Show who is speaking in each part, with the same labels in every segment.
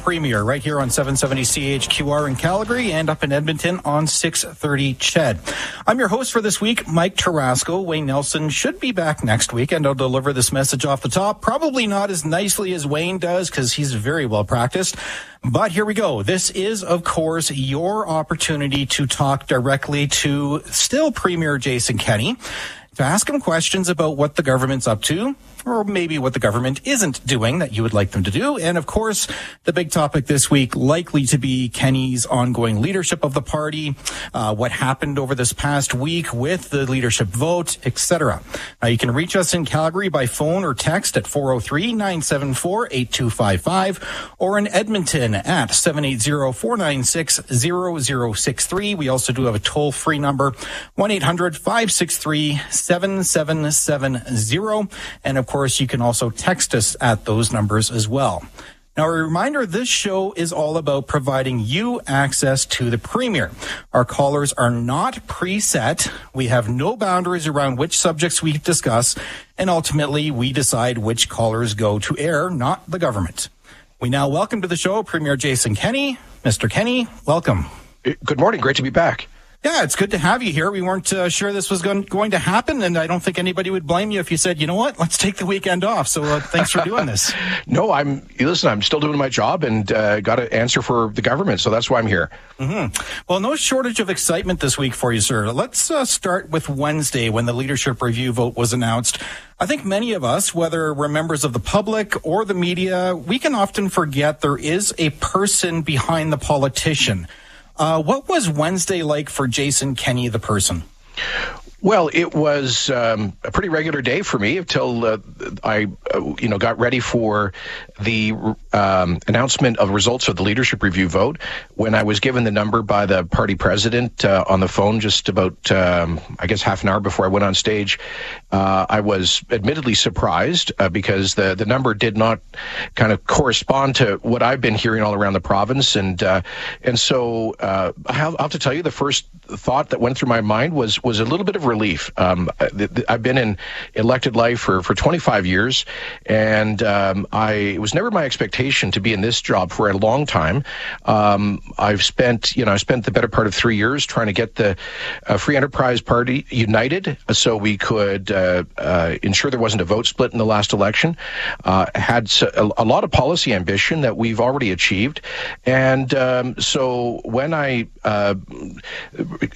Speaker 1: Premier right here on 770 CHQR in Calgary and up in Edmonton on 630 CHED. I'm your host for this week, Mike Tarasco. Wayne Nelson should be back next week, and I'll deliver this message off the top. Probably not as nicely as Wayne does because he's very well practiced. But here we go. This is, of course, your opportunity to talk directly to still Premier Jason Kenney, to ask him questions about what the government's up to, or maybe what the government isn't doing that you would like them to do. And of course, the big topic this week likely to be Kenney's ongoing leadership of the party, what happened over this past week with the leadership vote, etc. Now, you can reach us in Calgary by phone or text at 403-974-8255 or in Edmonton at 780-496-0063. We also do have a toll-free number, 1-800-563-7770. And of course, you can also text us at those numbers as well. Now, a reminder, this show is all about providing you access to the Premier. Our callers are not preset. We have no boundaries around which subjects we discuss, and ultimately, we decide which callers go to air, not the government. We now welcome to the show Premier Jason Kenney. Mr. Kenney, welcome.
Speaker 2: Good morning. Great to be back.
Speaker 1: Yeah, it's good to have you here. We weren't sure this was going to happen, and I don't think anybody would blame you if you said, you know what, let's take the weekend off. So thanks for doing this.
Speaker 2: No, I'm still doing my job and got to answer for the government, so that's why I'm here.
Speaker 1: Mm-hmm. Well, no shortage of excitement this week for you, sir. Let's start with Wednesday when the leadership review vote was announced. I think many of us, whether we're members of the public or the media, we can often forget there is a person behind the politician. What was Wednesday like for Jason Kenney, the person?
Speaker 2: Well, it was a pretty regular day for me until I got ready for the announcement of results of the leadership review vote. When I was given the number by the party president on the phone just about, half an hour before I went on stage, I was admittedly surprised because the number did not kind of correspond to what I've been hearing all around the province. And so I have to tell you, the first thought that went through my mind was a little bit of relief. I've been in elected life for 25 years, and it was never my expectation to be in this job for a long time. I spent the better part of 3 years trying to get the Free Enterprise Party united so we could ensure there wasn't a vote split in the last election. Had a lot of policy ambition that we've already achieved, and so when I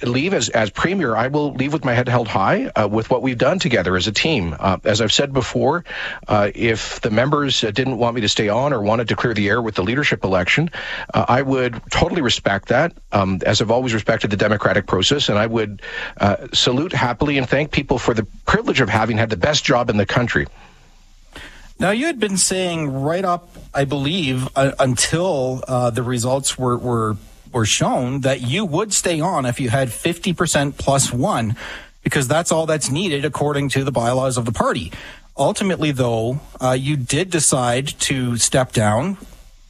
Speaker 2: leave as Premier, I will leave with my head held high with what we've done together as a team. As I've said before, if the members didn't want me to stay on or wanted to clear the air with the leadership election, I would totally respect that, as I've always respected the democratic process, and I would salute happily and thank people for the privilege of having had the best job in the country.
Speaker 1: Now, you had been saying right up, I believe, until the results were shown that you would stay on if you had 50% plus one, because that's all that's needed according to the bylaws of the party. Ultimately, though, you did decide to step down,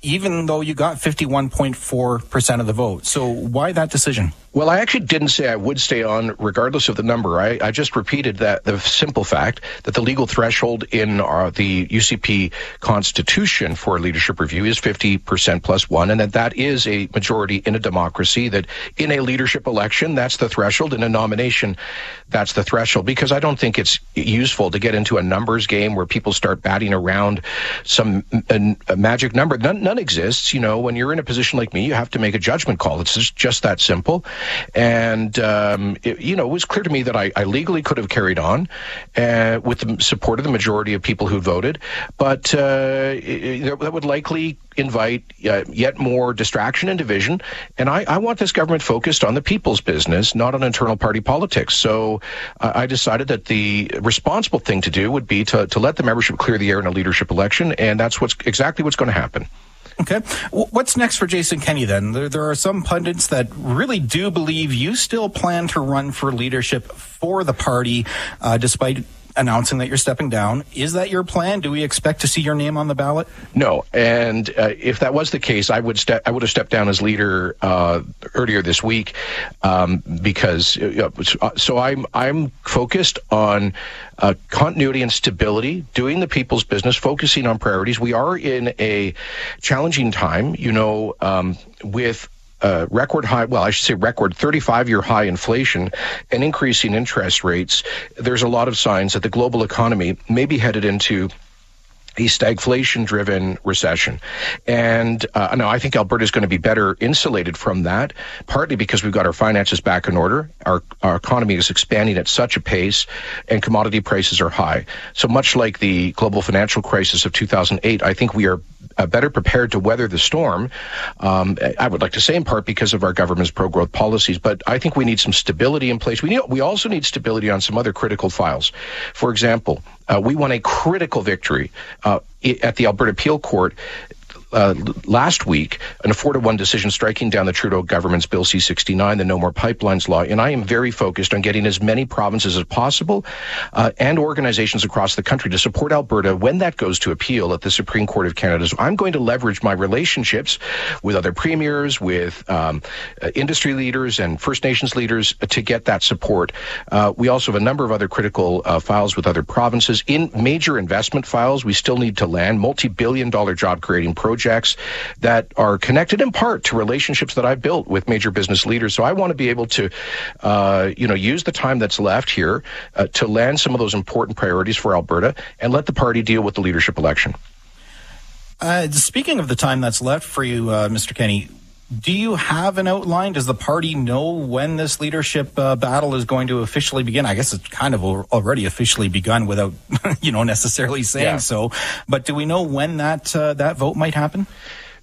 Speaker 1: even though you got 51.4% of the vote. So why that decision?
Speaker 2: Well, I actually didn't say I would stay on regardless of the number. I just repeated that the simple fact that the legal threshold in the UCP Constitution for leadership review is 50% plus one, and that is a majority in a democracy, that in a leadership election, that's the threshold. In a nomination, that's the threshold, because I don't think it's useful to get into a numbers game where people start batting around some a magic number. None exists. When you're in a position like me, you have to make a judgment call. It's just that simple. And, it was clear to me that I legally could have carried on with the support of the majority of people who voted, but that would likely invite yet more distraction and division. And I want this government focused on the people's business, not on internal party politics. So I decided that the responsible thing to do would be to let the membership clear the air in a leadership election, and that's exactly what's going to happen.
Speaker 1: Okay. What's next for Jason Kenney then? There are some pundits that really do believe you still plan to run for leadership for the party, despite announcing that you're stepping down. Is that your plan? Do we expect to see your name on the ballot?
Speaker 2: No, and if that was the case, I would have stepped down as leader earlier this week, because so I'm focused on continuity and stability, doing the people's business, focusing on priorities. We are in a challenging time, with record 35-year high inflation and increasing interest rates. There's a lot of signs that the global economy may be headed into a stagflation-driven recession. And now I think Alberta is going to be better insulated from that, partly because we've got our finances back in order. Our economy is expanding at such a pace, and commodity prices are high. So much like the global financial crisis of 2008, I think we are better prepared to weather the storm. I would like to say in part because of our government's pro-growth policies, but I think we need some stability in place. We also need stability on some other critical files. For example, we won a critical victory at the Alberta Appeal Court last week, an 4-1 decision striking down the Trudeau government's Bill C-69, the No More Pipelines law. And I am very focused on getting as many provinces as possible and organizations across the country to support Alberta when that goes to appeal at the Supreme Court of Canada. So I'm going to leverage my relationships with other premiers, with industry leaders and First Nations leaders to get that support. We also have a number of other critical files with other provinces. In major investment files, we still need to land multi-billion-dollar job-creating projects that are connected in part to relationships that I've built with major business leaders. So I want to be able to, use the time that's left here to land some of those important priorities for Alberta and let the party deal with the leadership election.
Speaker 1: Speaking of the time that's left for you, Mr. Kenney, do you have an outline? Does the party know when this leadership battle is going to officially begin? I guess it's kind of already officially begun without, necessarily saying so. But do we know when that vote might happen?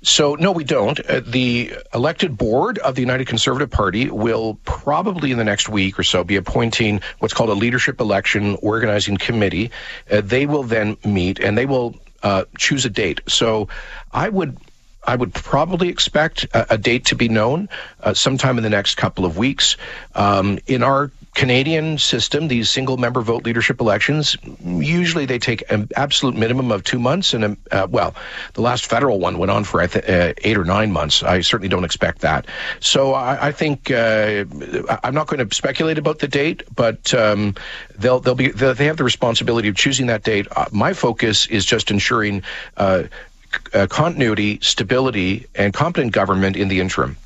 Speaker 2: So, no, we don't. The elected board of the United Conservative Party will probably in the next week or so be appointing what's called a leadership election organizing committee. They will then meet and they will choose a date. So I would probably expect a date to be known sometime in the next couple of weeks. In our Canadian system, these single-member vote leadership elections, usually they take an absolute minimum of 2 months. And, the last federal one went on for 8 or 9 months. I certainly don't expect that. So I think I'm not going to speculate about the date, but they have the responsibility of choosing that date. My focus is just ensuring continuity, stability, and competent government in the interim.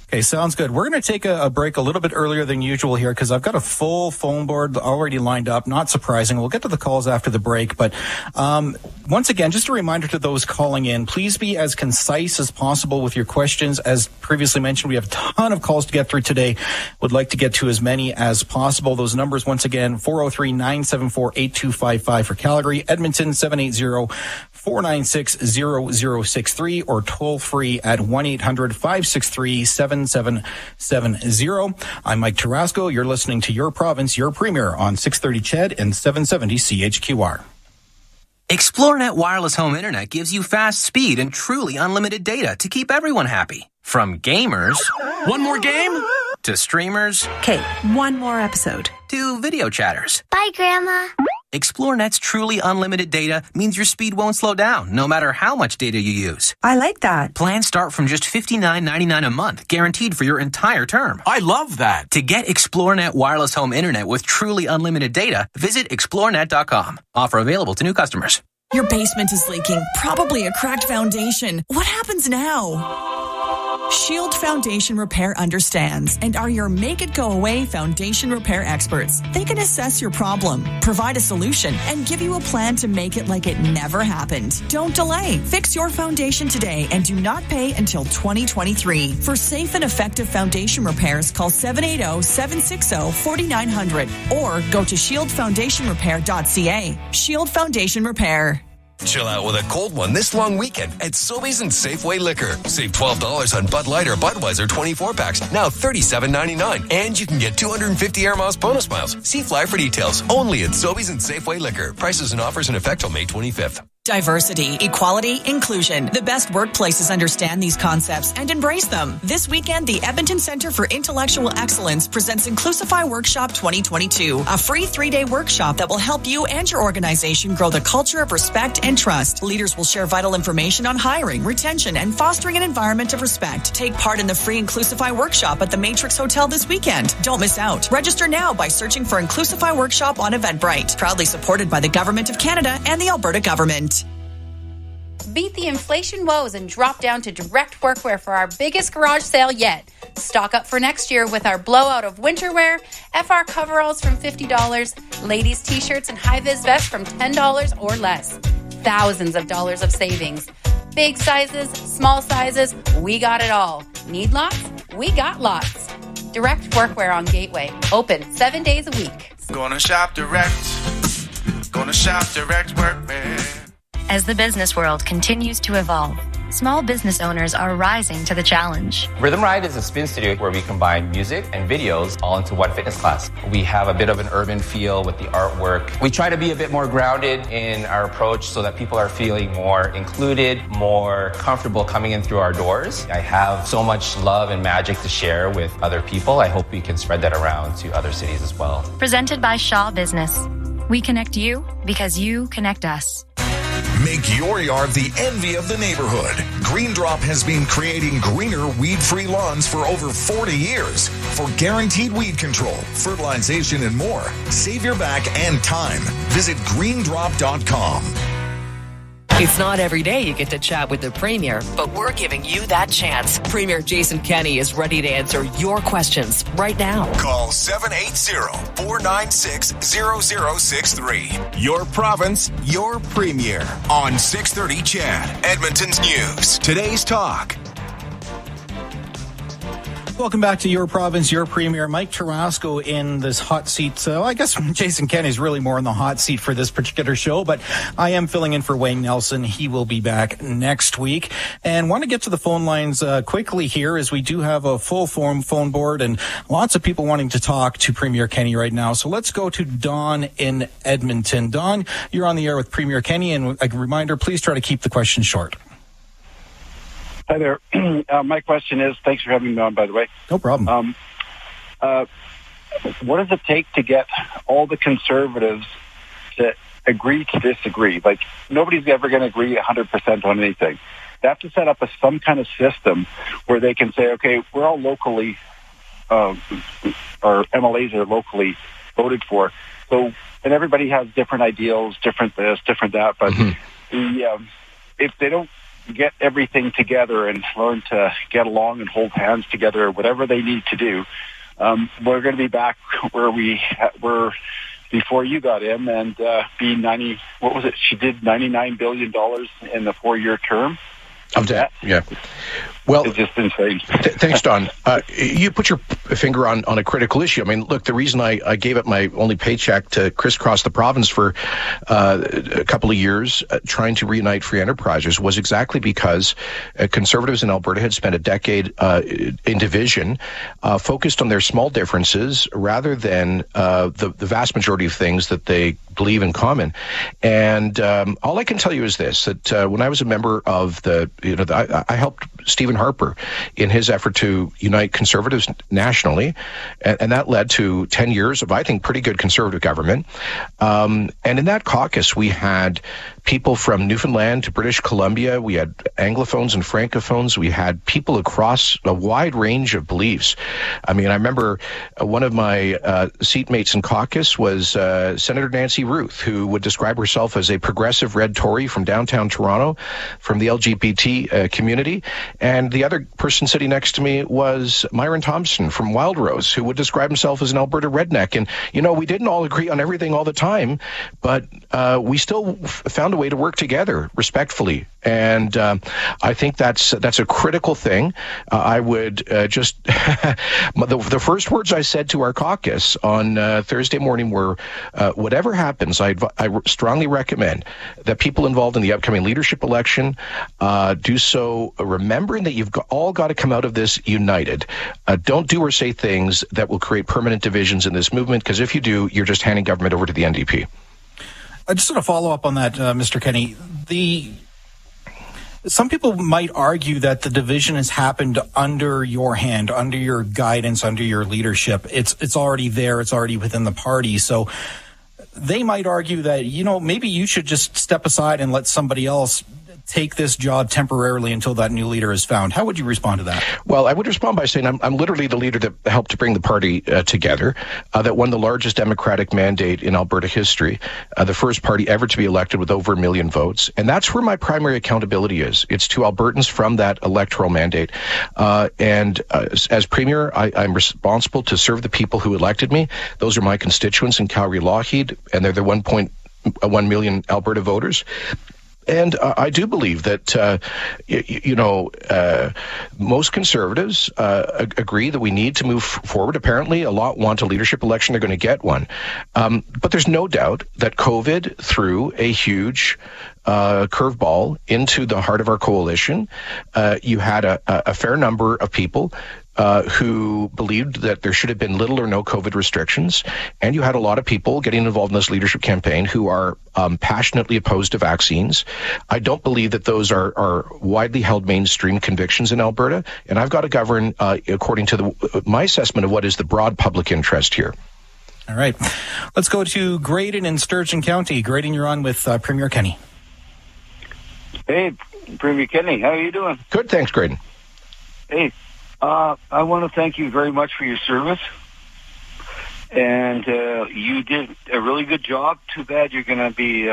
Speaker 1: Okay, sounds good. We're going to take a break a little bit earlier than usual here because I've got a full phone board already lined up. Not surprising. We'll get to the calls after the break. But once again, just a reminder to those calling in, please be as concise as possible with your questions. As previously mentioned, we have a ton of calls to get through today. Would like to get to as many as possible. Those numbers, once again, 403-974-8255 for Calgary, Edmonton, 780-496-0063, or toll free at 1-800-563-7770. I'm Mike Tarasco. You're listening to Your Province, Your Premier on 630 CHED and 770 CHQR.
Speaker 3: ExploreNet Wireless Home Internet gives you fast speed and truly unlimited data to keep everyone happy. From gamers... One more game? To streamers...
Speaker 4: Okay, one more episode.
Speaker 3: To video chatters.
Speaker 5: Bye, Grandma.
Speaker 3: ExploreNet's truly unlimited data means your speed won't slow down, no matter how much data you use.
Speaker 4: I like that.
Speaker 3: Plans start from just $59.99 a month, guaranteed for your entire term.
Speaker 6: I love that.
Speaker 3: To get ExploreNet Wireless Home Internet with truly unlimited data, visit explorenet.com. Offer available to new customers.
Speaker 7: Your basement is leaking, probably a cracked foundation. What happens now? Shield Foundation Repair understands and are your make-it-go-away foundation repair experts. They can assess your problem, provide a solution, and give you a plan to make it like it never happened. Don't delay. Fix your foundation today and do not pay until 2023. For safe and effective foundation repairs, call 780-760-4900 or go to shieldfoundationrepair.ca. Shield Foundation Repair.
Speaker 6: Chill out with a cold one this long weekend at Sobeys and Safeway Liquor. Save $12 on Bud Light or Budweiser 24-packs, now $37.99. And you can get 250 Air Miles bonus miles. See Fly for details. Only at Sobeys and Safeway Liquor. Prices and offers in effect till May 25th.
Speaker 7: Diversity, equality, inclusion. The best workplaces understand these concepts and embrace them. This weekend, the Edmonton Centre for Intellectual Excellence presents Inclusify Workshop 2022, a free 3-day workshop that will help you and your organization grow the culture of respect and trust. Leaders will share vital information on hiring, retention, and fostering an environment of respect. Take part in the free Inclusify Workshop at the Matrix Hotel this weekend. Don't miss out. Register now by searching for Inclusify Workshop on Eventbrite. Proudly supported by the Government of Canada and the Alberta Government.
Speaker 5: Beat the inflation woes and drop down to Direct Workwear for our biggest garage sale yet. Stock up for next year with our blowout of winter wear, FR coveralls from $50, ladies t-shirts and high-vis vests from $10 or less. Thousands of dollars of savings. Big sizes, small sizes, we got it all. Need lots? We got lots. Direct Workwear on Gateway. Open 7 days a week.
Speaker 8: Gonna shop direct. Gonna shop Direct Workwear.
Speaker 9: As the business world continues to evolve, small business owners are rising to the challenge.
Speaker 10: Rhythm Ride is a spin studio where we combine music and videos all into one fitness class. We have a bit of an urban feel with the artwork. We try to be a bit more grounded in our approach so that people are feeling more included, more comfortable coming in through our doors. I have so much love and magic to share with other people. I hope we can spread that around to other cities as well.
Speaker 9: Presented by Shaw Business. We connect you because you connect us.
Speaker 11: Make your yard the envy of the neighborhood. Green Drop has been creating greener, weed-free lawns for over 40 years. For guaranteed weed control, fertilization, and more, save your back and time. Visit greendrop.com.
Speaker 12: It's not every day you get to chat with the Premier, but we're giving you that chance. Premier Jason Kenney is ready to answer your questions right now.
Speaker 11: Call 780-496-0063. Your province, your Premier. On 630 CHED, Edmonton's News. Today's Talk.
Speaker 1: Welcome back to Your Province, Your Premier. Mike Tarasco in this hot seat. So I guess Jason Kenney's really more in the hot seat for this particular show, but I am filling in for Wayne Nelson. He will be back next week. And want to get to the phone lines quickly here, as we do have a full phone board and lots of people wanting to talk to Premier Kenney right now. So let's go to Don in Edmonton. Don, you're on the air with Premier Kenney, and a reminder, please try to keep the question short.
Speaker 13: Hi there. My question is, thanks for having me on, by the way.
Speaker 1: No problem.
Speaker 13: What does it take to get all the Conservatives to agree to disagree? Like, nobody's ever going to agree 100% on anything. They have to set up some kind of system where they can say, okay, we're all locally, our MLAs are locally voted for. So, and everybody has different ideals, different this, different that. But if they don't get everything together and learn to get along and hold hands together, or whatever they need to do, we're going to be back where we were before you got in, and be she did $99 billion in the 4-year term
Speaker 2: of debt. Yeah. Well,
Speaker 13: it's just insane.
Speaker 2: Thanks, Don. You put your finger on a critical issue. I mean, look, the reason I gave up my only paycheck to crisscross the province for a couple of years trying to reunite free enterprisers was exactly because Conservatives in Alberta had spent a decade in division, focused on their small differences rather than the vast majority of things that they believe in common. And all I can tell you is this, that when I was a member of I helped Stephen Harper in his effort to unite Conservatives nationally, and that led to 10 years of, I think, pretty good Conservative government. And in that caucus, we had people from Newfoundland to British Columbia. We had Anglophones and Francophones. We had people across a wide range of beliefs. I mean, I remember one of my seatmates in caucus was Senator Nancy Ruth, who would describe herself as a progressive red Tory from downtown Toronto, from the LGBT community. And the other person sitting next to me was Myron Thompson from Wild Rose, who would describe himself as an Alberta redneck. And, we didn't all agree on everything all the time, but we still found a way to work together respectfully. And I think that's a critical thing. I would just the first words I said to our caucus on Thursday morning were, whatever happens, I strongly recommend that people involved in the upcoming leadership election do so remembering that you've all got to come out of this united. Don't do or say things that will create permanent divisions in this movement, because if you do, you're just handing government over to the NDP.
Speaker 1: I just want to follow up on that, Mr. Kenny. Some people might argue that the division has happened under your hand, under your guidance, under your leadership. It's already there. It's already within the party. So they might argue that, maybe you should just step aside and let somebody else take this job temporarily until that new leader is found. How would you respond to that?
Speaker 2: Well, I would respond by saying I'm literally the leader that helped to bring the party together, that won the largest Democratic mandate in Alberta history, the first party ever to be elected with over 1 million votes. And that's where my primary accountability is. It's to Albertans from that electoral mandate. As Premier, I'm responsible to serve the people who elected me. Those are my constituents in Calgary, Lougheed, and they're the 1.1 million Alberta voters. And I do believe that, most Conservatives agree that we need to move forward. Apparently, a lot want a leadership election. They're going to get one. But there's no doubt that COVID threw a huge curveball into the heart of our coalition. You had a fair number of people who believed that there should have been little or no COVID restrictions. And you had a lot of people getting involved in this leadership campaign who are passionately opposed to vaccines. I don't believe that those are widely held mainstream convictions in Alberta. And I've got to govern according to my assessment of what is the broad public interest here.
Speaker 1: All right. Let's go to Graydon in Sturgeon County. Graydon, you're on with Premier Kenny.
Speaker 14: Hey, Premier Kenny, how are you doing?
Speaker 2: Good, thanks, Graydon.
Speaker 14: Hey, I want to thank you very much for your service. And you did a really good job. Too bad you're going to be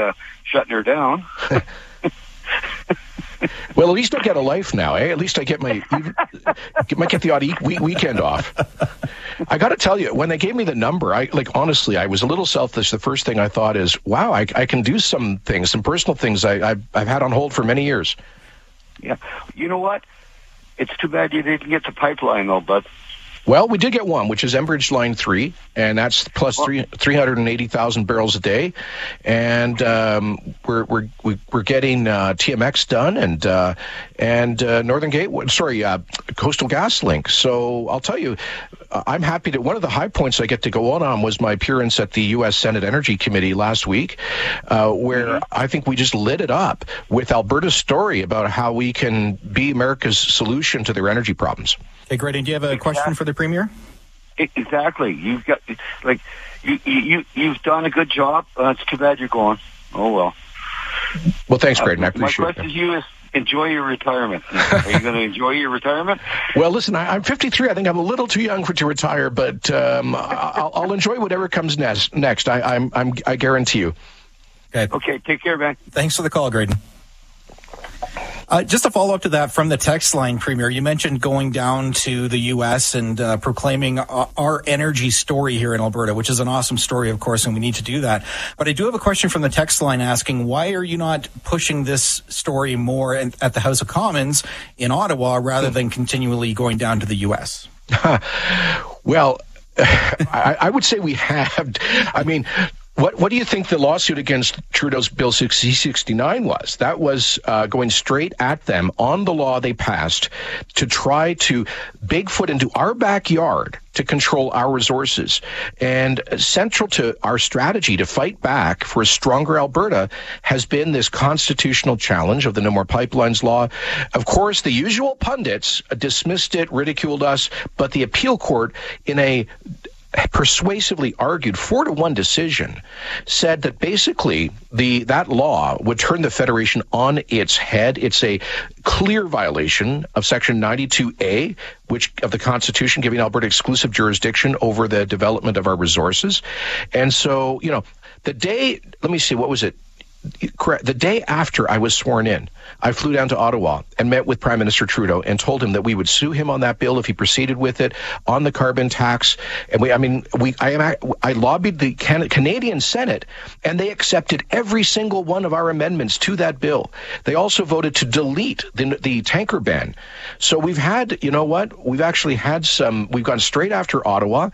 Speaker 14: shutting her down.
Speaker 2: Well, at least I get a life now, eh? At least I get might get the odd weekend off. I got to tell you, when they gave me the number, honestly, I was a little selfish. The first thing I thought is, wow, I can do some things, some personal things I've had on hold for many years.
Speaker 14: Yeah. You know what? It's too bad you didn't get the pipeline, though, bud.
Speaker 2: Well, we did get one, which is Enbridge Line 3, and that's plus 380,000 barrels a day. And we're getting TMX done and Northern Gateway, Coastal GasLink. So I'll tell you, I'm happy that one of the high points I get to go on was my appearance at the U.S. Senate Energy Committee last week, where I think we just lit it up with Alberta's story about how we can be America's solution to their energy problems.
Speaker 1: Okay, great. And do you have a question for the Premier?
Speaker 14: Exactly. You've got you've done a good job. It's too bad you're going. Oh well.
Speaker 2: Well, thanks, Graydon. I appreciate it.
Speaker 14: My question to you is: enjoy your retirement. Are you going to enjoy your retirement?
Speaker 2: Well, listen, I'm 53. I think I'm a little too young to retire, but I'll enjoy whatever comes next. I guarantee you.
Speaker 1: Okay.
Speaker 14: Okay. Take care, man.
Speaker 1: Thanks for the call, Graydon. Just a follow-up to that from the text line, Premier, you mentioned going down to the U.S. and proclaiming our energy story here in Alberta, which is an awesome story, of course, and we need to do that. But I do have a question from the text line asking, why are you not pushing this story more at the House of Commons in Ottawa rather than continually going down to the U.S.?
Speaker 2: Well, I would say we have. I mean, What do you think the lawsuit against Trudeau's Bill 69 was? That was going straight at them on the law they passed to try to Bigfoot into our backyard to control our resources. And central to our strategy to fight back for a stronger Alberta has been this constitutional challenge of the No More Pipelines law. Of course, the usual pundits dismissed it, ridiculed us, but the appeal court, in a persuasively argued 4-1 decision, said that basically that law would turn the Federation on its head. It's a clear violation of Section 92A, of the Constitution, giving Alberta exclusive jurisdiction over the development of our resources. And so, the day, let me see, what was it? Correct. The day after I was sworn in, I flew down to Ottawa and met with Prime Minister Trudeau and told him that we would sue him on that bill if he proceeded with it, on the carbon tax. And I lobbied the Canadian Senate, and they accepted every single one of our amendments to that bill. They also voted to delete the tanker ban. So we've had, we've actually had we've gone straight after Ottawa.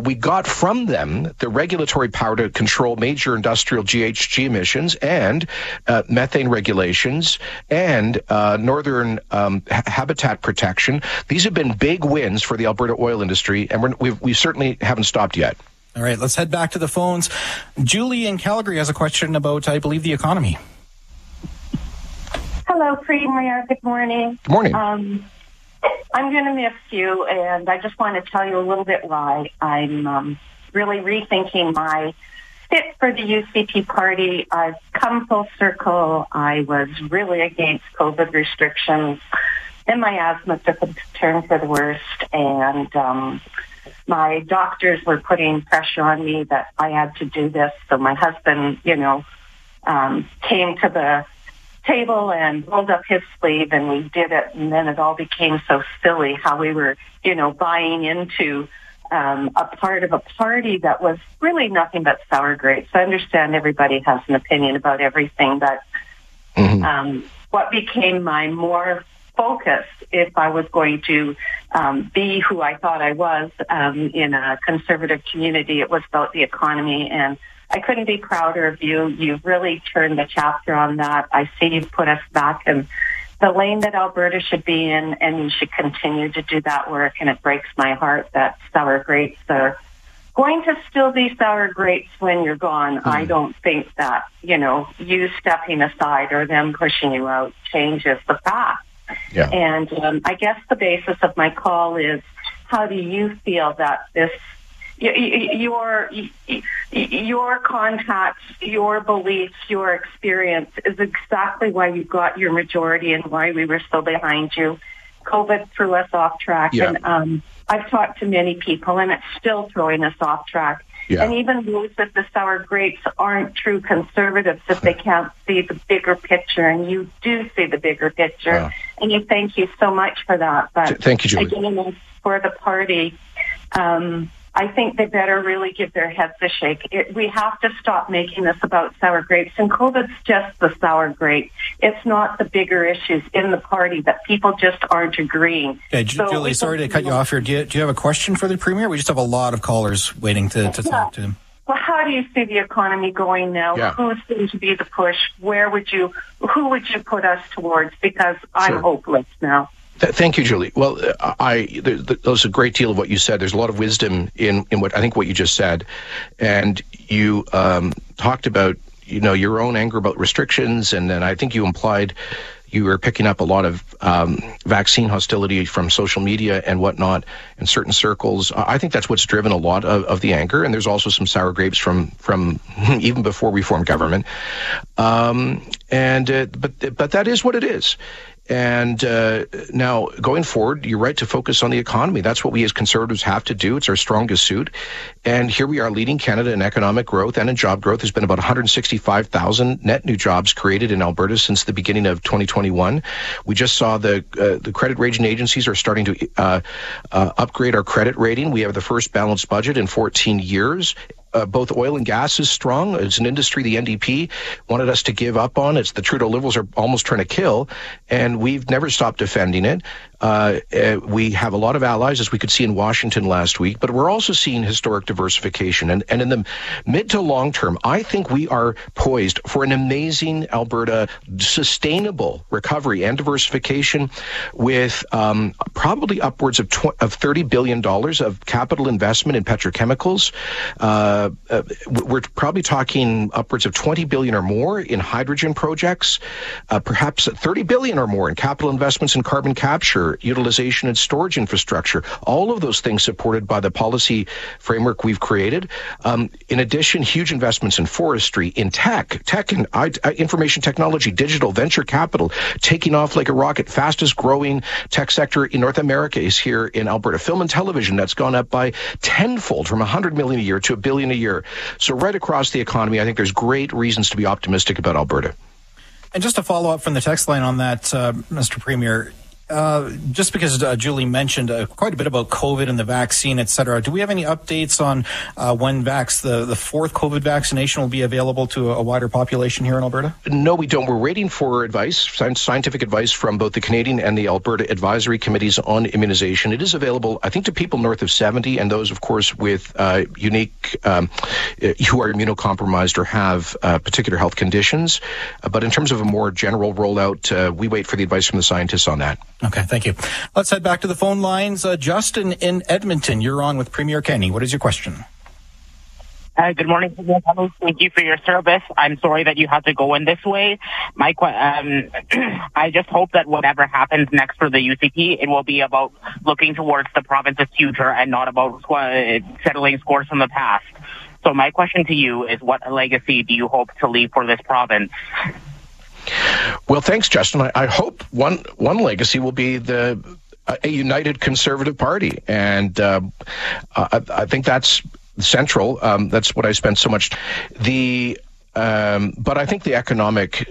Speaker 2: We got from them the regulatory power to control major industrial GHG emissions and methane regulations and northern habitat protection. These have been big wins for the Alberta oil industry, and we certainly haven't stopped yet.
Speaker 1: All right, let's head back to the phones. Julie in Calgary has a question about, I believe, the economy.
Speaker 15: Hello, Premier. Good morning.
Speaker 2: Good morning.
Speaker 15: I'm going to miss you, and I just want to tell you a little bit why I'm really rethinking my fit for the UCP party. I've come full circle. I was really against COVID restrictions, and my asthma took a turn for the worst, and my doctors were putting pressure on me that I had to do this. So my husband, came to the table and rolled up his sleeve, and we did it. And then it all became so silly how we were, buying into a part of a party that was really nothing but sour grapes. I understand everybody has an opinion about everything, but what became my more focus, if I was going to be who I thought I was in a conservative community, it was about the economy. And I couldn't be prouder of you. You've really turned the chapter on that. I see you've put us back in the lane that Alberta should be in, and you should continue to do that work. And it breaks my heart that sour grapes are going to still be sour grapes when you're gone. I don't think that, you stepping aside or them pushing you out changes the fact.
Speaker 2: Yeah.
Speaker 15: And I guess the basis of my call is, how do you feel that this, your contacts, your beliefs, your experience is exactly why you got your majority and why we were so behind you? COVID threw us off track.
Speaker 2: Yeah.
Speaker 15: And I've talked to many people, and it's still throwing us off track.
Speaker 2: Yeah.
Speaker 15: And even those that the sour grapes aren't true conservatives if they can't see the bigger picture, and you do see the bigger picture. And you thank you so much for that. But
Speaker 2: thank you, Julie.
Speaker 15: Again, for the party, I think they better really give their heads a shake. We have to stop making this about sour grapes, and COVID's just the sour grape. It's not the bigger issues in the party that people just aren't agreeing.
Speaker 1: Okay, Julie, sorry to cut you off here. Do you have a question for the Premier? We just have a lot of callers waiting to talk to him.
Speaker 15: Well, how do you see the economy going now?
Speaker 2: Yeah.
Speaker 15: Who's going to be the push? Who would you put us towards? Because I'm hopeless now.
Speaker 2: Thank you, Julie. Well, there's a great deal of what you said. There's a lot of wisdom in what you just said. And you talked about, your own anger about restrictions. And then I think you implied you were picking up a lot of vaccine hostility from social media and whatnot in certain circles. I think that's what's driven a lot of the anger. And there's also some sour grapes from even before we formed government. But that is what it is. And now, going forward, you're right to focus on the economy. That's what we as Conservatives have to do. It's our strongest suit. And here we are leading Canada in economic growth and in job growth. There's been about 165,000 net new jobs created in Alberta since the beginning of 2021. We just saw the credit rating agencies are starting to upgrade our credit rating. We have the first balanced budget in 14 years. Both oil and gas is strong. It's an industry the NDP wanted us to give up on. It's the Trudeau Liberals are almost trying to kill, and we've never stopped defending it. We have a lot of allies, as we could see in Washington last week, but we're also seeing historic diversification. And in the mid to long term, I think we are poised for an amazing Alberta sustainable recovery and diversification with probably upwards of $30 billion of capital investment in petrochemicals. We're probably talking upwards of $20 billion or more in hydrogen projects, perhaps $30 billion or more in capital investments in carbon capture, utilization and storage infrastructure, all of those things supported by the policy framework we've created. In addition, huge investments in forestry, in tech and information technology, digital, venture capital, taking off like a rocket. Fastest growing tech sector in North America is here in Alberta. Film and television, that's gone up by tenfold from $100 million a year to $1 billion a year. So right across the economy, I think there's great reasons to be optimistic about Alberta.
Speaker 1: And just to follow up from the text line on that, Mr. Premier, just because Julie mentioned quite a bit about COVID and the vaccine, et cetera, do we have any updates on when the fourth COVID vaccination will be available to a wider population here in Alberta?
Speaker 2: No, we don't. We're waiting for advice, scientific advice from both the Canadian and the Alberta advisory committees on immunization. It is available, I think, to people north of 70 and those, of course, with unique, who are immunocompromised or have particular health conditions. But in terms of a more general rollout, we wait for the advice from the scientists on that.
Speaker 1: Okay, thank you. Let's head back to the phone lines. Justin in Edmonton, you're on with Premier Kenney. What is your question?
Speaker 16: Good morning. Thank you for your service. I'm sorry that you had to go in this way. I just hope that whatever happens next for the UCP, it will be about looking towards the province's future and not about settling scores from the past. So my question to you is, what legacy do you hope to leave for this province?
Speaker 2: Well, thanks, Justin. I hope one legacy will be a united Conservative Party, and I think that's central. That's what I spent so much. But I think the economic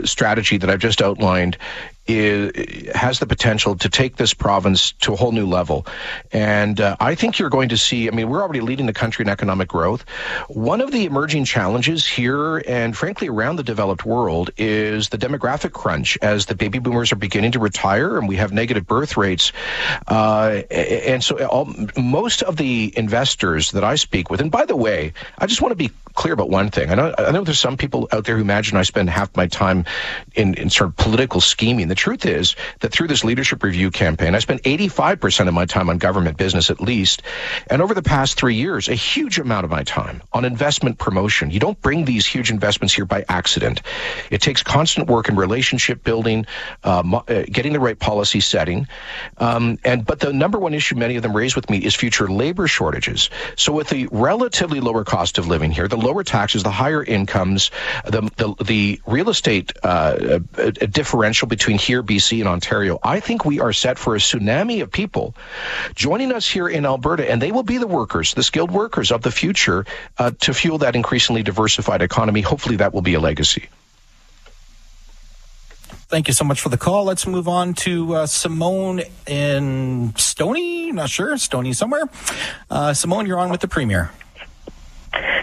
Speaker 2: strategy that I've just outlined has the potential to take this province to a whole new level. And I think you're going to see, we're already leading the country in economic growth. One of the emerging challenges here and frankly around the developed world is the demographic crunch as the baby boomers are beginning to retire and we have negative birth rates. And so most of the investors that I speak with, and by the way, I just want to be clear about one thing. I know there's some people out there who imagine I spend half my time in sort of political scheming. The truth is that through this leadership review campaign, I spent 85% of my time on government business at least. And over the past 3 years, a huge amount of my time on investment promotion. You don't bring these huge investments here by accident. It takes constant work in relationship building, getting the right policy setting. But the number one issue many of them raise with me is future labor shortages. So with the relatively lower cost of living here, the lower taxes, the higher incomes, the real estate differential between here, BC, and Ontario, I think we are set for a tsunami of people joining us here in Alberta, and they will be the workers, the skilled workers of the future to fuel that increasingly diversified economy. Hopefully that will be a legacy.
Speaker 1: Thank you so much for the call. Let's move on to Simone in Stoney. Not sure. Stoney somewhere. Simone, you're on with the Premier.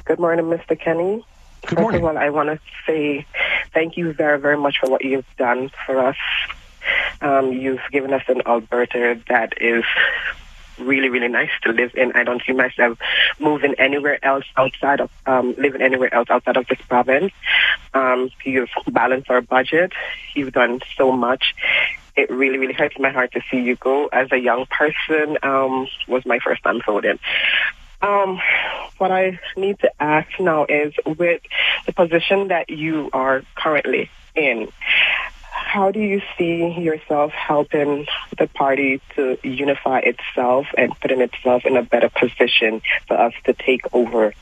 Speaker 17: Good morning, Mr. Kenny.
Speaker 2: Good morning.
Speaker 17: First of all, I want to say thank you very, very much for what you've done for us. You've given us an Alberta that is really, really nice to live in. I don't see myself moving anywhere else outside of living anywhere else outside of this province. You've balanced our budget. You've done so much. It really, really hurts my heart to see you go. As a young person, was my first time voting. What I need to ask now is, with the position that you are currently in, how do you see yourself helping the party to unify itself and putting itself in a better position for us to take over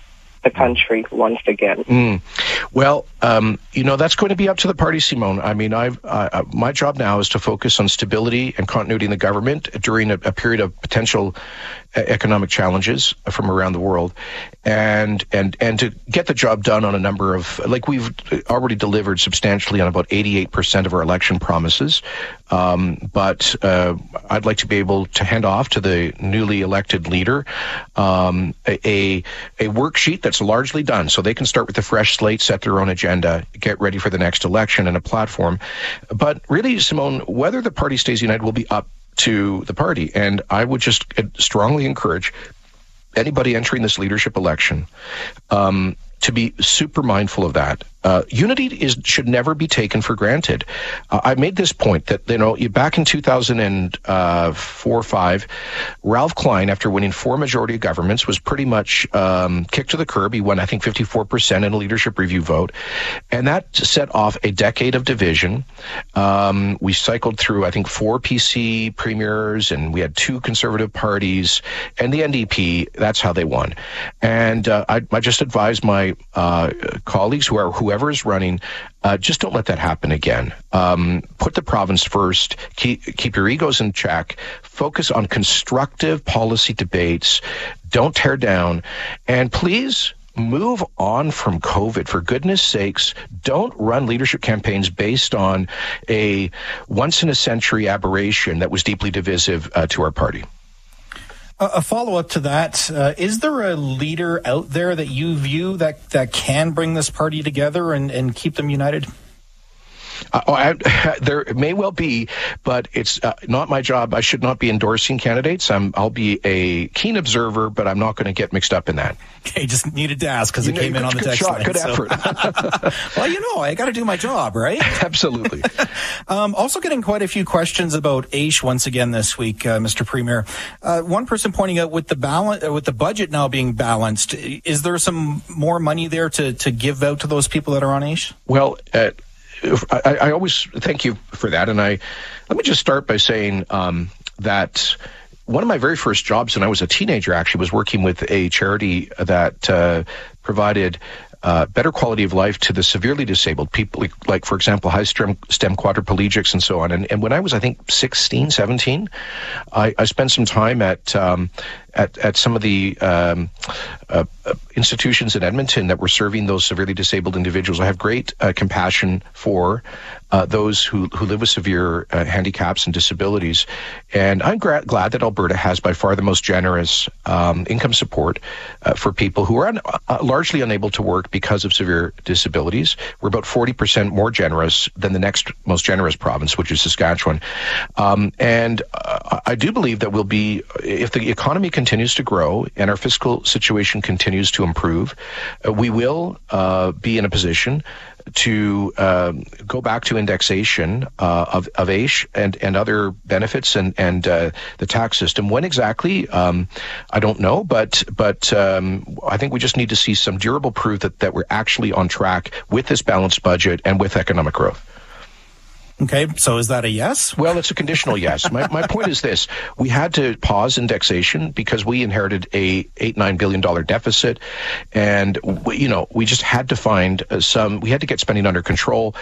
Speaker 17: the country once again?
Speaker 2: Well, that's going to be up to the party, Simone. My job now is to focus on stability and continuity in the government during a period of potential economic challenges from around the world, and to get the job done on a number of, we've already delivered substantially on about 88% of our election promises. But I'd like to be able to hand off to the newly elected leader a worksheet that's largely done, so they can start with a fresh slate, set their own agenda, get ready for the next election, and a platform. But really, Simone, whether the party stays united will be up to the party. And I would just strongly encourage anybody entering this leadership election to be super mindful of that. Unity should never be taken for granted. I made this point that, back in 2004-5, Ralph Klein, after winning 4 majority governments, was pretty much kicked to the curb. He won, I think, 54% in a leadership review vote. And that set off a decade of division. We cycled through, I think, 4 PC premiers, and we had 2 conservative parties, and the NDP, that's how they won. And I just advise my colleagues, whoever is running, just don't let that happen again. Put the province first. Keep your egos in check. Focus on constructive policy debates. Don't tear down. And please move on from COVID. For goodness sakes, don't run leadership campaigns based on a once-in-a-century aberration that was deeply divisive to our party.
Speaker 1: A follow-up to that, is there a leader out there that you view that can bring this party together and keep them united?
Speaker 2: There may well be, but it's not my job. I should not be endorsing candidates. I'll be a keen observer, but I'm not going to get mixed up in that.
Speaker 1: Okay, just needed to ask because it came in on the text line.
Speaker 2: Good effort.
Speaker 1: Well, I got to do my job, right?
Speaker 2: Absolutely.
Speaker 1: Also getting quite a few questions about AISH once again this week, Mr. Premier. One person pointing out with the budget now being balanced, is there some more money there to give out to those people that are on AISH?
Speaker 2: Well, I always thank you for that, and let me just start by saying that one of my very first jobs when I was a teenager actually was working with a charity that provided better quality of life to the severely disabled people, like, for example, high-STEM quadriplegics and so on. And when I was, I think, 16, 17, I spent some time at some of the institutions in Edmonton that were serving those severely disabled individuals. I have great compassion for those who live with severe handicaps and disabilities. And I'm glad that Alberta has by far the most generous income support for people who are largely unable to work because of severe disabilities. We're about 40% more generous than the next most generous province, which is Saskatchewan. And I do believe that we'll be, if the economy continues to grow and our fiscal situation continues to improve, we will be in a position to go back to indexation of AISH and other benefits and the tax system. When exactly, I don't know, but I think we just need to see some durable proof that we're actually on track with this balanced budget and with economic growth.
Speaker 1: Okay, so is that a yes?
Speaker 2: Well, it's a conditional yes. My point is this. We had to pause indexation because we inherited a $8-9 billion deficit, and we just had to find we had to get spending under control.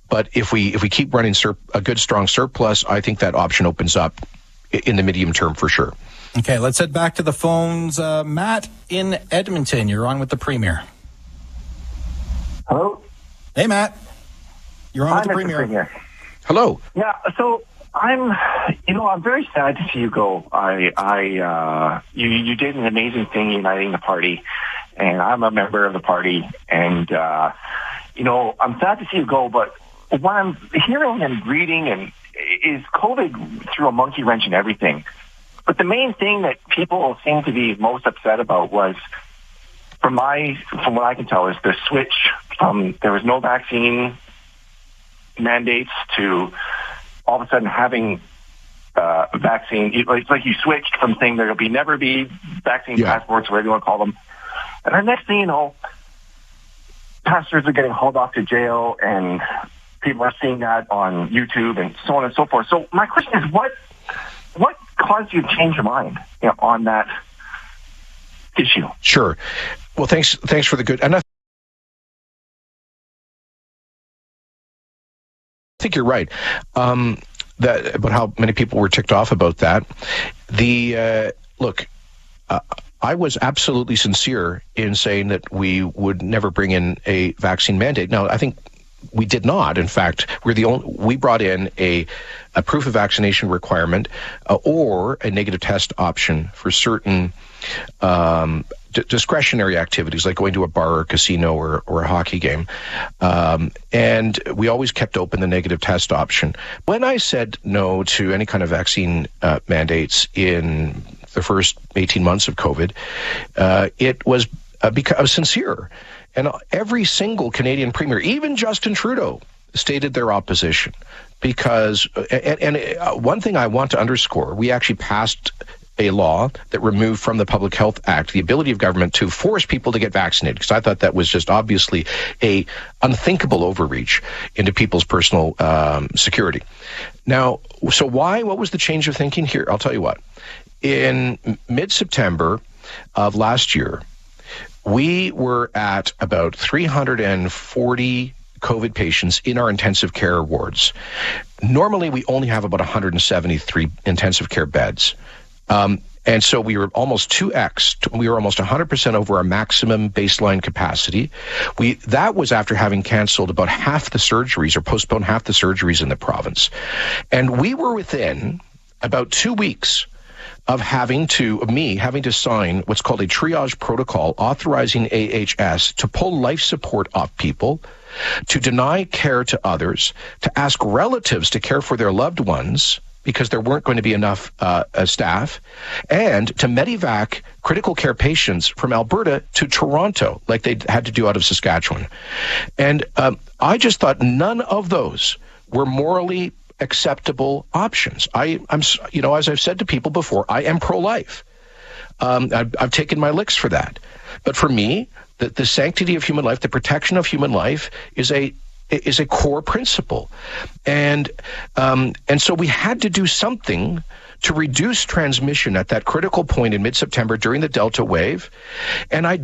Speaker 2: But if we keep running a good, strong surplus, I think that option opens up in the medium term for sure.
Speaker 1: Okay, let's head back to the phones. Matt in Edmonton, you're on with the Premier.
Speaker 18: Hello?
Speaker 1: Hey, Matt. You're on with the Premier.
Speaker 2: Hello.
Speaker 18: Yeah, so I'm very sad to see you go. You did an amazing thing uniting the party, and I'm a member of the party, and I'm sad to see you go. But what I'm hearing and reading is COVID threw a monkey wrench in everything. But the main thing that people seem to be most upset about was, from what I can tell, is the switch from there was no vaccine mandates to all of a sudden having a vaccine. It's like you switched from saying there'll never be vaccine passports, whatever you want to call them. And the next thing you know, pastors are getting hauled off to jail, and people are seeing that on YouTube and so on and so forth. So my question is, what caused you to change your mind on that issue?
Speaker 2: Sure. Well, thanks for the good. And I think you're right. About how many people were ticked off about that. Look, I was absolutely sincere in saying that we would never bring in a vaccine mandate. Now, I think we did not. In fact, we brought in a proof of vaccination requirement or a negative test option for certain discretionary activities like going to a bar or casino or a hockey game. And we always kept open the negative test option. When I said no to any kind of vaccine mandates in the first 18 months of COVID, it was because I was sincere. And every single Canadian premier, even Justin Trudeau, stated their opposition. Because, and one thing I want to underscore, we actually passed a law that removed from the Public Health Act the ability of government to force people to get vaccinated, because I thought that was just obviously a unthinkable overreach into people's personal security. Now, so what was the change of thinking here? I'll tell you what. In mid-September of last year, we were at about 340 COVID patients in our intensive care wards. Normally, we only have about 173 intensive care beds. And so we were almost 2x. We were almost 100% over our maximum baseline capacity. That was after having canceled about half the surgeries or postponed half the surgeries in the province. And we were within about 2 weeks of having to sign what's called a triage protocol authorizing AHS to pull life support off people to deny care to others, to ask relatives to care for their loved ones because there weren't going to be enough staff, and to medevac critical care patients from Alberta to Toronto, like they had to do out of Saskatchewan. And I just thought none of those were morally acceptable options. I'm, you know, as I've said to people before, I am pro-life. I've taken my licks for that. But for me, the sanctity of human life, the protection of human life is a core principle. And so we had to do something to reduce transmission at that critical point in mid-September during the Delta wave. And I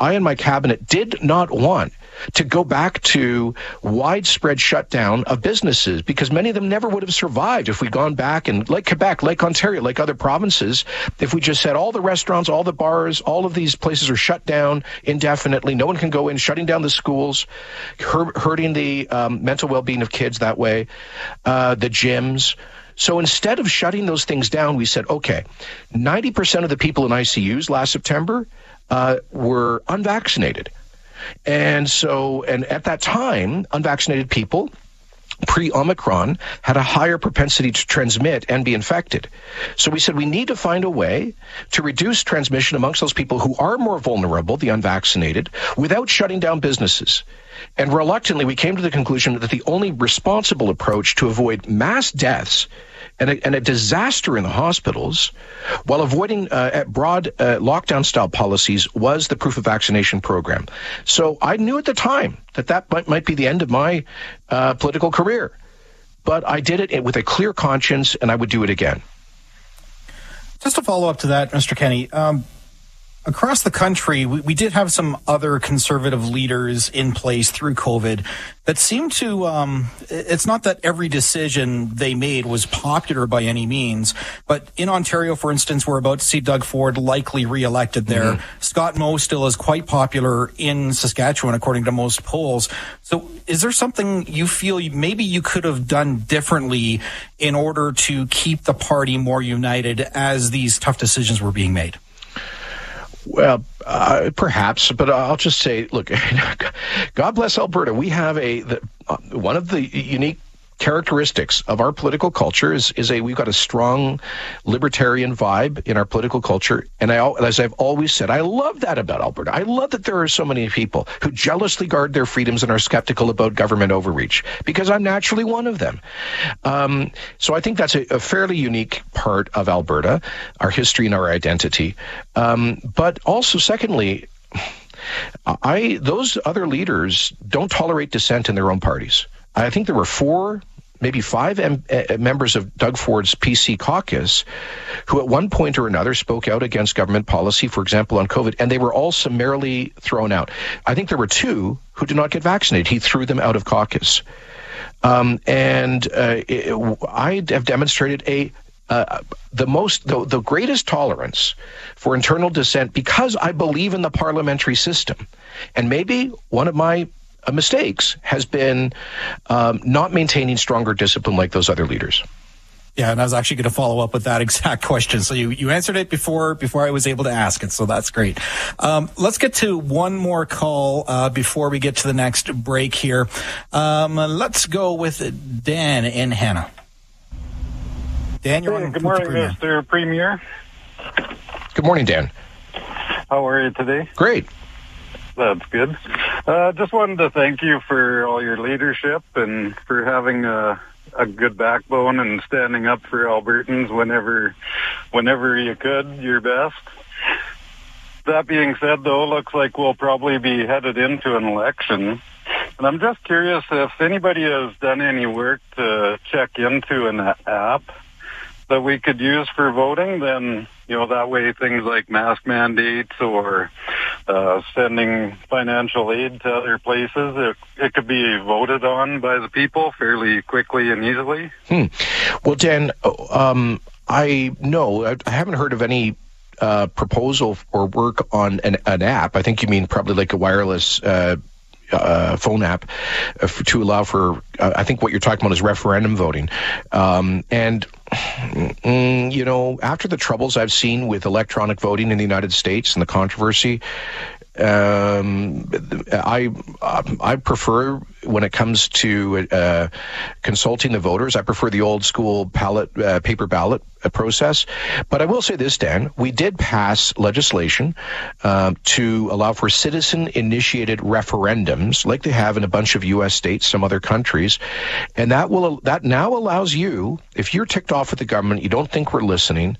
Speaker 2: and my cabinet did not want to go back to widespread shutdown of businesses, because many of them never would have survived if we'd gone back, and like Quebec, like Ontario, like other provinces, if we just said all the restaurants, all the bars, all of these places are shut down indefinitely, no one can go in, shutting down the schools, hurting the mental well-being of kids that way, the gyms. So instead of shutting those things down, we said, okay, 90% of the people in ICUs last September were unvaccinated. And at that time, unvaccinated people, pre-Omicron, had a higher propensity to transmit and be infected. So we said we need to find a way to reduce transmission amongst those people who are more vulnerable, the unvaccinated, without shutting down businesses. And reluctantly, we came to the conclusion that the only responsible approach to avoid mass deaths and a disaster in the hospitals, while avoiding broad lockdown-style policies, was the proof of vaccination program. So I knew at the time that might be the end of my political career. But I did it with a clear conscience, and I would do it again.
Speaker 1: Just to follow up to that, Mr. Kenney, across the country, we did have some other conservative leaders in place through COVID that seemed to, it's not that every decision they made was popular by any means, but in Ontario, for instance, we're about to see Doug Ford likely re-elected there. Mm-hmm. Scott Moe still is quite popular in Saskatchewan, according to most polls. So is there something you feel maybe you could have done differently in order to keep the party more united as these tough decisions were being made?
Speaker 2: Well, perhaps, but I'll just say, look, God bless Alberta. We have one of the unique characteristics of our political culture is we've got a strong libertarian vibe in our political culture. And as I've always said, I love that about Alberta. I love that there are so many people who jealously guard their freedoms and are skeptical about government overreach, because I'm naturally one of them. So I think that's a fairly unique part of Alberta, our history and our identity. But also, secondly, those other leaders don't tolerate dissent in their own parties. I think there were 4, maybe 5 members of Doug Ford's PC caucus who at one point or another spoke out against government policy, for example, on COVID, and they were all summarily thrown out. I think there were 2 who did not get vaccinated. He threw them out of caucus. I have demonstrated the greatest tolerance for internal dissent, because I believe in the parliamentary system. And maybe one of my mistakes has been not maintaining stronger discipline like those other leaders.
Speaker 1: Yeah, and I was actually going to follow up with that exact question. So you answered it before I was able to ask it, so that's great. Let's get to one more call before we get to the next break here. Let's go with Dan in Hannah. Dan, you're on.
Speaker 19: Good morning, Mr. Premier.
Speaker 2: Good morning, Dan.
Speaker 19: How are you today?
Speaker 2: Great.
Speaker 19: That's good. Just wanted to thank you for all your leadership and for having a good backbone and standing up for Albertans whenever you could, your best. That being said, though, looks like we'll probably be headed into an election. And I'm just curious if anybody has done any work to check into an app that we could use for voting. Then, that way things like mask mandates or sending financial aid to other places, it could be voted on by the people fairly quickly and easily.
Speaker 2: Well, Dan, I haven't heard of any proposal or work on an app. I think you mean probably like a wireless phone app to allow for, I think what you're talking about is referendum voting. After the troubles I've seen with electronic voting in the United States and the controversy, I prefer, when it comes to consulting the voters, I prefer the old school paper ballot process. But I will say this, Dan, we did pass legislation to allow for citizen-initiated referendums, like they have in a bunch of U.S. states, some other countries, and that now allows you, if you're ticked off at the government, you don't think we're listening,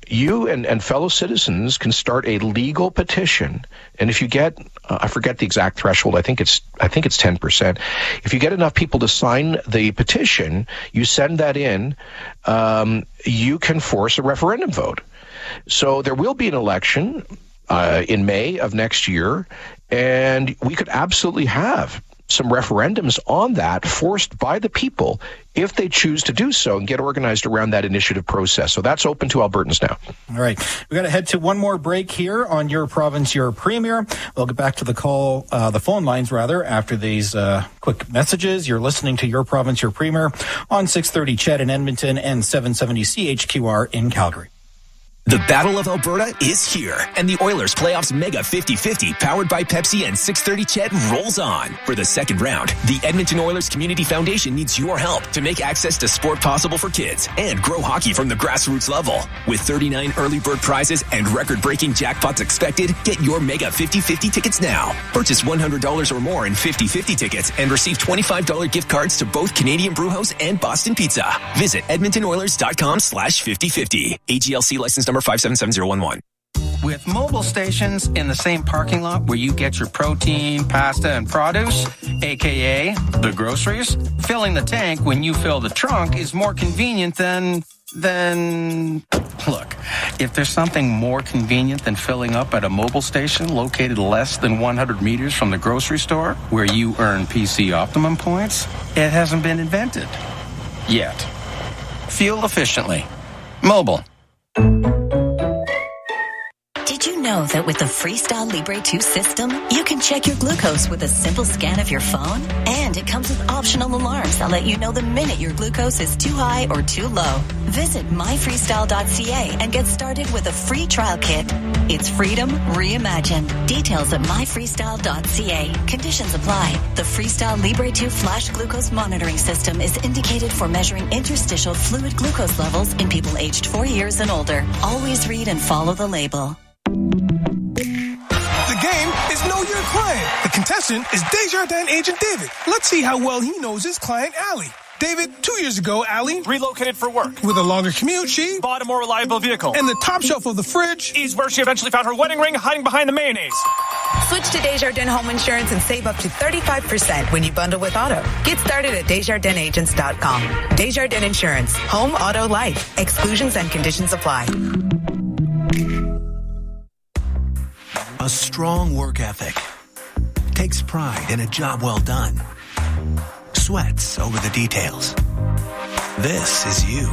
Speaker 2: you and fellow citizens can start a legal petition. And if you get, I forget the exact threshold, I think it's 10%. If you get enough people to sign the petition, you send that in, you can force a referendum vote. So there will be an election in May of next year, and we could absolutely have some referendums on that forced by the people if they choose to do so and get organized around that initiative process. So that's open to Albertans now.
Speaker 1: All right. We've got to head to one more break here on Your Province, Your Premier. We'll get back to the phone lines, after these quick messages. You're listening to Your Province, Your Premier on 630 CHED in Edmonton and 770 CHQR in Calgary.
Speaker 20: The Battle of Alberta is here, and the Oilers Playoffs Mega 50-50, powered by Pepsi and 630 CHED, rolls on. For the second round, the Edmonton Oilers Community Foundation needs your help to make access to sport possible for kids and grow hockey from the grassroots level. With 39 early bird prizes and record-breaking jackpots expected, get your Mega 50-50 tickets now. Purchase $100 or more in 50-50 tickets and receive $25 gift cards to both Canadian Brewhouse and Boston Pizza. Visit EdmontonOilers.com/5050. AGLC license number 577011.
Speaker 21: With mobile stations in the same parking lot where you get your protein, pasta, and produce, aka the groceries, filling the tank when you fill the trunk is more convenient than... Look, if there's something more convenient than filling up at a mobile station located less than 100 meters from the grocery store where you earn PC Optimum points, it hasn't been invented. Yet. Fuel efficiently. Mobile.
Speaker 22: Did you know that with the Freestyle Libre 2 system, you can check your glucose with a simple scan of your phone? And it comes with optional alarms that let you know the minute your glucose is too high or too low. Visit myfreestyle.ca and get started with a free trial kit. It's freedom reimagined. Details at myfreestyle.ca. Conditions apply. The Freestyle Libre 2 flash glucose monitoring system is indicated for measuring interstitial fluid glucose levels in people aged 4 years and older. Always read and follow the label.
Speaker 23: The game is Know Your Client. The contestant is Desjardins agent David. Let's see how well he knows his client, Allie. David, 2 years ago, Allie
Speaker 24: relocated for work.
Speaker 23: With a longer commute, she
Speaker 24: bought a more reliable vehicle.
Speaker 23: And the top shelf of the fridge
Speaker 24: is where she eventually found her wedding ring hiding behind the mayonnaise.
Speaker 25: Switch to Desjardins Home Insurance and save up to 35% when you bundle with auto. Get started at DesjardinSagents.com. Desjardins Insurance. Home, auto, life. Exclusions and conditions apply.
Speaker 26: A strong work ethic. Takes pride in a job well done. Sweats over the details. This is you.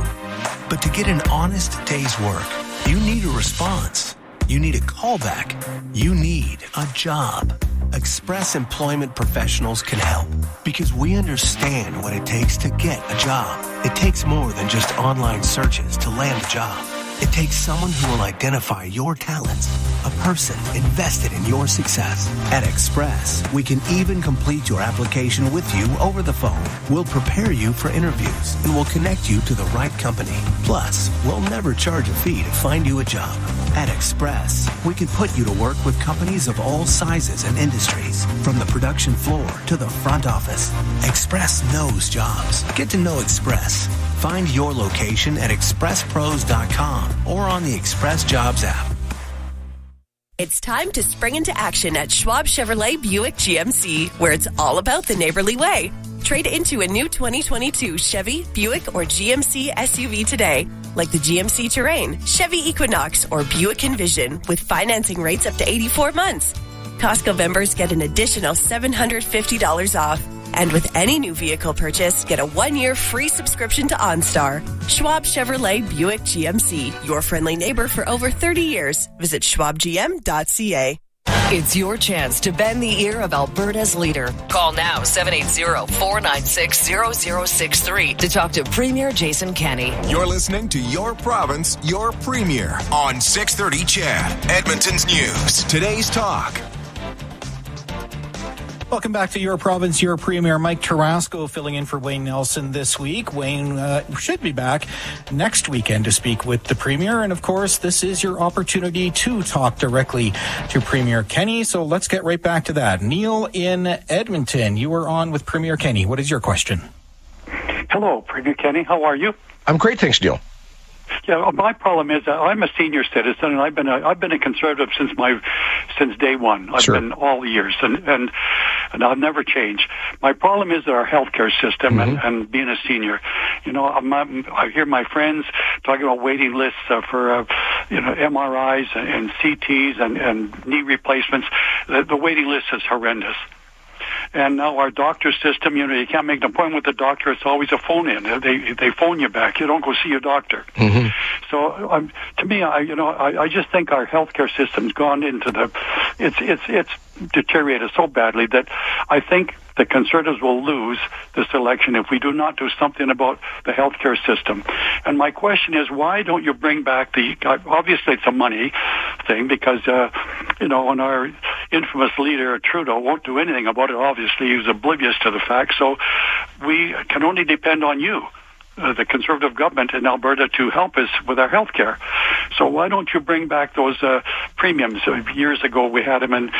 Speaker 26: But to get an honest day's work, you need a response. You need a callback. You need a job. Express Employment Professionals can help because we understand what it takes to get a job. It takes more than just online searches to land a job. It takes someone who will identify your talents, a person invested in your success. At Express, we can even complete your application with you over the phone. We'll prepare you for interviews and we'll connect you to the right company. Plus, we'll never charge a fee to find you a job. At Express, we can put you to work with companies of all sizes and industries, from the production floor to the front office. Express knows jobs. Get to know Express. Find your location at expresspros.com or on the Express Jobs app.
Speaker 27: It's time to spring into action at Schwab Chevrolet Buick GMC, where it's all about the neighborly way. Trade into a new 2022 Chevy, Buick, or GMC SUV today, like the GMC Terrain, Chevy Equinox, or Buick Envision, with financing rates up to 84 months. Costco members get an additional $750 off. And with any new vehicle purchase, get a 1-year free subscription to OnStar. Schwab Chevrolet Buick GMC, your friendly neighbor for over 30 years. Visit schwabgm.ca.
Speaker 12: It's your chance to bend the ear of Alberta's leader. Call now 780-496-0063 to talk to Premier Jason Kenney.
Speaker 11: You're listening to Your Province, Your Premier on 630 CHED, Edmonton's News. Today's Talk.
Speaker 1: Welcome back to Your Province, Your Premier. Mike Tarasco filling in for Wayne Nelson this week. Wayne should be back next weekend to speak with the Premier. And, of course, this is your opportunity to talk directly to Premier Kenney. So let's get right back to that. Neil in Edmonton, you are on with Premier Kenney. What is your question?
Speaker 3: Hello, Premier Kenney. How are you?
Speaker 2: I'm great, thanks, Neil.
Speaker 3: Yeah, my problem is I'm a senior citizen, and I've been a conservative since day one. I've been all the years, and I've never changed. My problem is our healthcare system and being a senior. You know, I hear my friends talking about waiting lists for MRIs and CTs and knee replacements. The waiting list is horrendous. And now our doctor system, you can't make an appointment with the doctor. It's always a phone in. They phone you back. You don't go see your doctor. Mm-hmm. So to me, I just think our healthcare system's gone into it's deteriorated so badly that I think the Conservatives will lose this election if we do not do something about the healthcare system. And my question is, why don't you bring back obviously it's a money thing because, when our infamous leader, Trudeau, won't do anything about it, obviously he's oblivious to the fact, so we can only depend on you, the Conservative government in Alberta, to help us with our health care. So why don't you bring back those premiums? Years ago we had them, and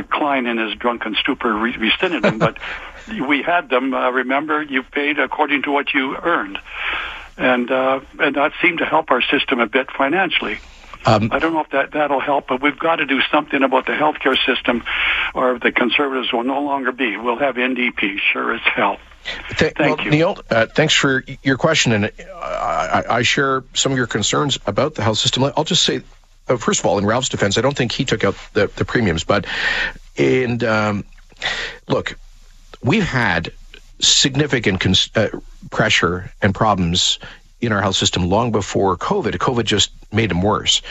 Speaker 3: Klein in his drunken stupor rescinded them, but we had them. Remember, you paid according to what you earned, and that seemed to help our system a bit financially. I don't know if that'll help, but we've got to do something about the healthcare system, or the Conservatives will no longer be. We'll have NDP, sure as hell. Thank you.
Speaker 2: Neil, thanks for your question, and I share some of your concerns about the health system. I'll just say, first of all, in Ralph's defense, I don't think he took out the premiums, but look, we've had significant pressure and problems in our health system long before COVID. COVID just made them worse.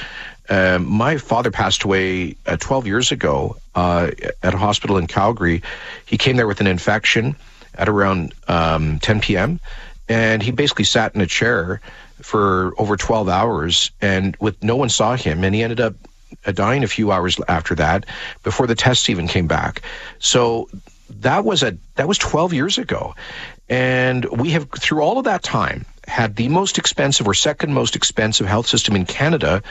Speaker 2: My father passed away 12 years ago at a hospital in Calgary. He came there with an infection at around 10 p.m., and he basically sat in a chair for over 12 hours, and no one saw him, and he ended up dying a few hours after that, before the tests even came back. So that was 12 years ago, and we have, through all of that time, had the most expensive or second most expensive health system in Canada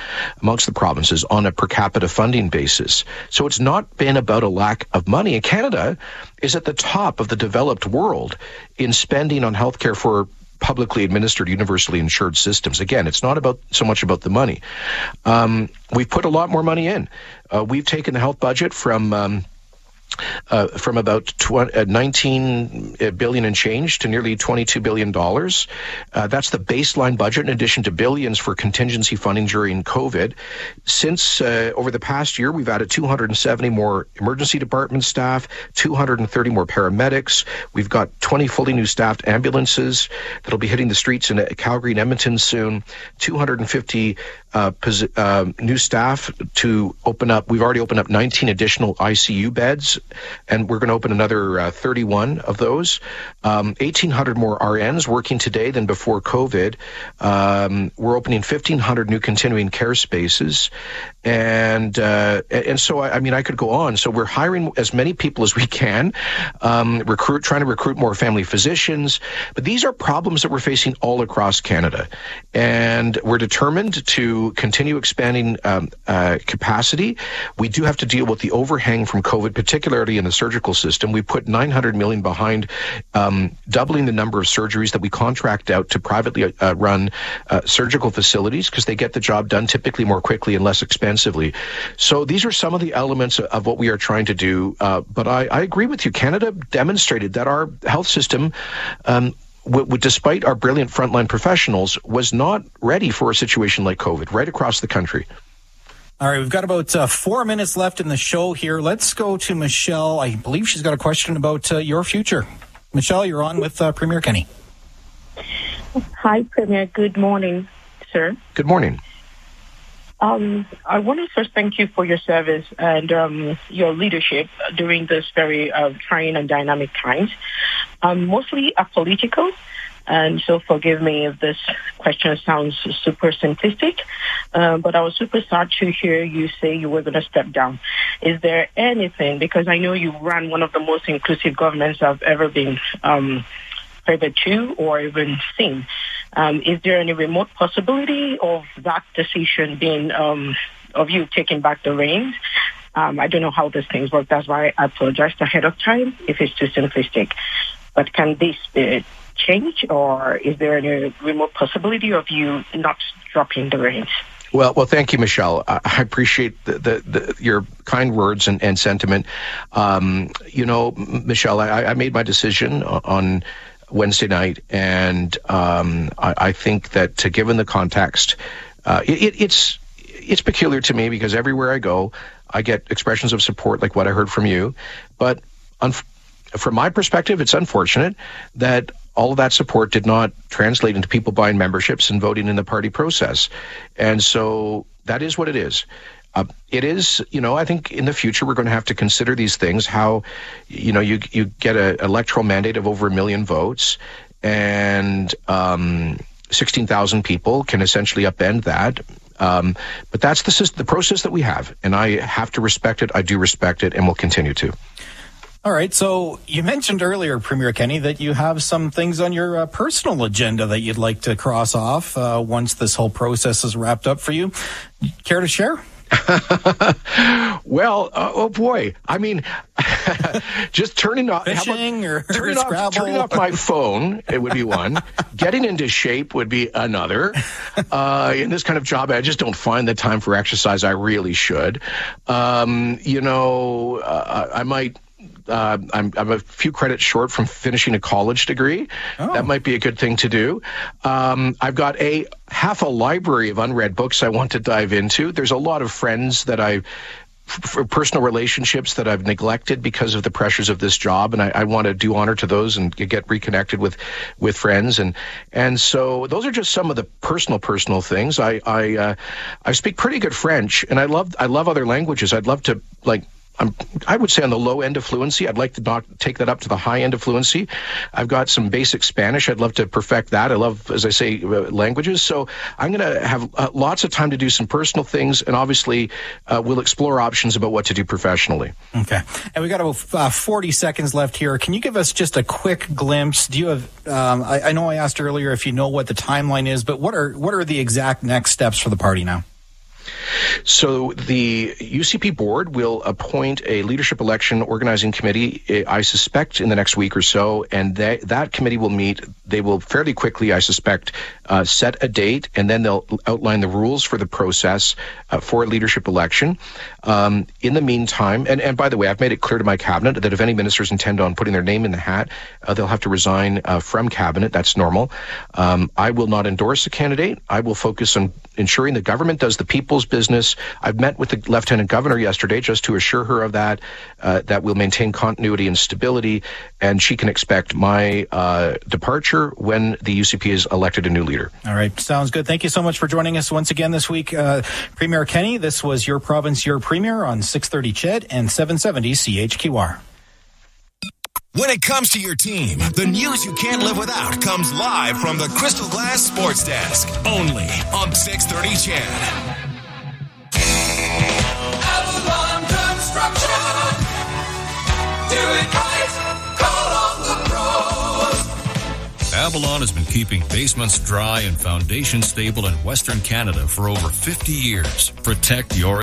Speaker 2: amongst the provinces on a per capita funding basis. So it's not been about a lack of money. And Canada is at the top of the developed world in spending on healthcare for publicly administered, universally insured systems. Again, it's not so much about the money. We've put a lot more money in. We've taken the health budget from about 19 billion and change to nearly $22 billion. That's the baseline budget, in addition to billions for contingency funding during COVID. Since over the past year, we've added 270 more emergency department staff, 230 more paramedics. We've got 20 fully new staffed ambulances that'll be hitting the streets in Calgary and Edmonton soon, 250 new staff to open up. We've already opened up 19 additional ICU beds, and we're going to open another 31 of those. 1,800 more RNs working today than before COVID. We're opening 1,500 new continuing care spaces. And so, I could go on. So we're hiring as many people as we can, trying to recruit more family physicians. But these are problems that we're facing all across Canada. And we're determined to continue expanding capacity. We do have to deal with the overhang from COVID, particularly in the surgical system. We put $900 million behind doubling the number of surgeries that we contract out to privately run surgical facilities, because they get the job done typically more quickly and less expensively. So these are some of the elements of what we are trying to do. But I agree with you. Canada demonstrated that our health system, despite our brilliant frontline professionals, was not ready for a situation like COVID right across the country.
Speaker 1: All right, we've got about 4 minutes left in the show here. Let's go to Michelle. I believe she's got a question about your future. Michelle, you're on with Premier Kenney.
Speaker 4: Hi, Premier. Good morning, sir.
Speaker 2: Good morning.
Speaker 4: I want to first thank you for your service and your leadership during this very trying and dynamic times. Mostly apolitical, and so forgive me if this question sounds super simplistic, but I was super sad to hear you say you were going to step down. Is there anything, because I know you ran one of the most inclusive governments I've ever been privy to or even seen. Is there any remote possibility of that decision being, of you taking back the reins? I don't know how these things work. That's why I apologized ahead of time if it's too simplistic. But can this change, or is there any remote possibility of you not dropping the reins?
Speaker 2: Well, thank you, Michelle. I appreciate your kind words and sentiment. Michelle, I made my decision on Wednesday night, and I think that given the context, it's peculiar to me because everywhere I go, I get expressions of support like what I heard from you. But from my perspective, it's unfortunate that all of that support did not translate into people buying memberships and voting in the party process. And so that is what it is. It is, I think in the future we're going to have to consider these things, how, you get an electoral mandate of over 1 million votes and 16,000 people can essentially upend that. But that's the process that we have, and I have to respect it. I do respect it and will continue to.
Speaker 1: All right. So you mentioned earlier, Premier Kenney, that you have some things on your personal agenda that you'd like to cross off once this whole process is wrapped up for you. Care to share?
Speaker 2: Well, oh boy. I mean, just turning off
Speaker 1: fishing or
Speaker 2: Scrabble. Turning off my phone, it would be one. Getting into shape would be another. In this kind of job, I just don't find the time for exercise. I really should. I might. I'm a few credits short from finishing a college degree. Oh. That might be a good thing to do. I've got half a library of unread books I want to dive into. There's a lot of friends that for personal relationships that I've neglected because of the pressures of this job, and I want to do honor to those and get reconnected with friends, and so those are just some of the personal things. I speak pretty good French, and I love other languages. I'd love to I would say on the low end of fluency. I'd like to take that up to the high end of fluency. I've got some basic Spanish. I'd love to perfect that. I love, as I say, languages. So I'm going to have lots of time to do some personal things, and obviously we'll explore options about what to do professionally.
Speaker 1: Okay. And we got about 40 seconds left here. Can you give us just a quick glimpse? Do you have, I know I asked earlier if you know what the timeline is, but what are the exact next steps for the party now?
Speaker 2: So the UCP board will appoint a leadership election organizing committee, I suspect, in the next week or so, and that committee will meet. They will fairly quickly, I suspect, set a date, and then they'll outline the rules for the process for a leadership election. In the meantime, and by the way, I've made it clear to my cabinet that if any ministers intend on putting their name in the hat, they'll have to resign from cabinet. That's normal. I will not endorse a candidate. I will focus on ensuring the government does the people's business. I've met with the Lieutenant Governor yesterday just to assure her of that we'll maintain continuity and stability, and she can expect my departure when the UCP is elected a new leader.
Speaker 1: All right. Sounds good. Thank you so much for joining us once again this week. Premier Kenney, this was Your Province, Your Premier on 630 CHED and 770 CHQR.
Speaker 11: When it comes to your team, the news you can't live without comes live from the Crystal Glass Sports Desk, only on 630 CHED.
Speaker 5: Avalon Construction. Do it right. Call on the pros.
Speaker 6: Avalon has been keeping basements dry and foundations stable in Western Canada for over 50 years. Protect your